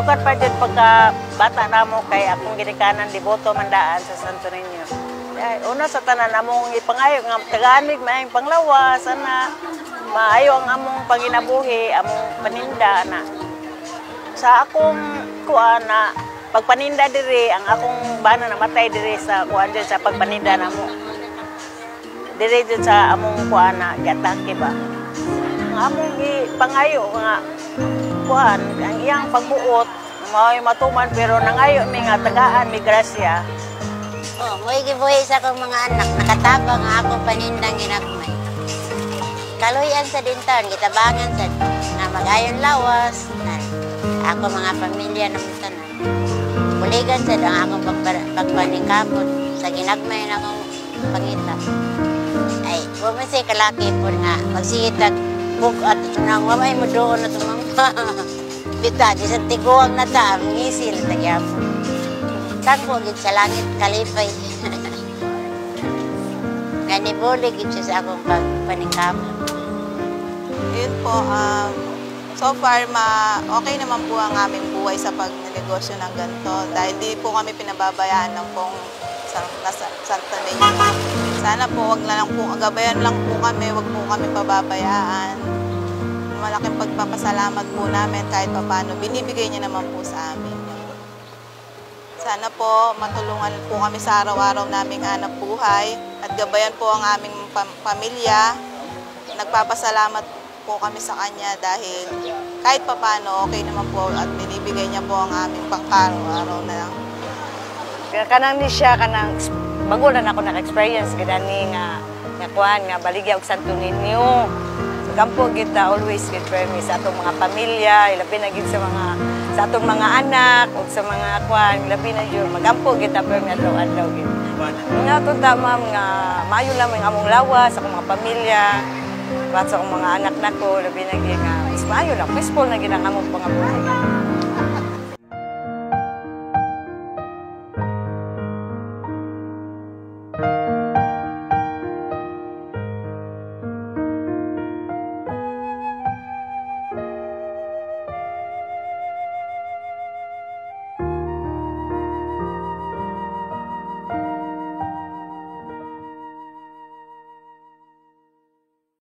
Sukad pa dyan pagka bata na mo kay akong ginikanan Devoto Mandaan sa Santo Niño. Una sa tanan among ipangayo nga tagamig maayong panglawas ana maayo ang among panginabuhi, among paninda na. Sa akong kuana pagpaninda diri ang akong bana namatay diri sa kuan dyan sa pagpaninda namo. Diri dyan sa among kuana gatake ba. Ang among ipangayo nga kuan ang iyang pagbuot mao'y matuman pero nangayo mi nga tagaan mi grasya. Mo'y gibuhi sa akong mga anak, nakatabang nga ako panindang ginagmay. Kaluyan sa dintaon, gitabangan sa nga mag-ayon lawas, na ako mga pamilya ng tanan. Buligan sa ang akong pagpaningkamot sa ginagmay na akong pangita. Ay, bumisi kalaki po nga, magsigitag buk at nang mamay mo doon na tumangpa. Bita, di sa tiguang na ta, ngisil, tagyapon. Tagpo gid sa langit kalipay. Ganibuli gid siya sa akong paningkamot. Yun po, so far okay naman po ang aming buhay sa pagnegosyo ng ganito dahil di po kami pinababayaan ng pong Santo Niño. Sana po wag na lang po, gabayan lang po kami, wag po kami pababayaan. Malaking pagpapasalamat po namin kahit paano binibigay niya naman po sa amin. Sana po matulungan po kami sa araw-araw naming hanap buhay at gabayan po ang aming pamilya. Nagpapasalamat po kami sa kanya dahil kahit paano okay naman po at binibigay niya po ang aming pang-araw-araw na lang. Kanang ni siya, kanang bago na ako naka-experience gani nga kuan nga baligya og Santo Niño. Kampo kita always get permis sa atong mga pamilya, ilabi na gid sa atong mga anak ug sa mga kuan, ilabi na jud magampo kita permis adlaw-adlaw gid. Nga to tama nga maayo lamang among lawas sa akong mga pamilya, sa akong mga anak nako, ilabi na gid nga mas maayo lang, peaceful na gid ang among pangabuhi.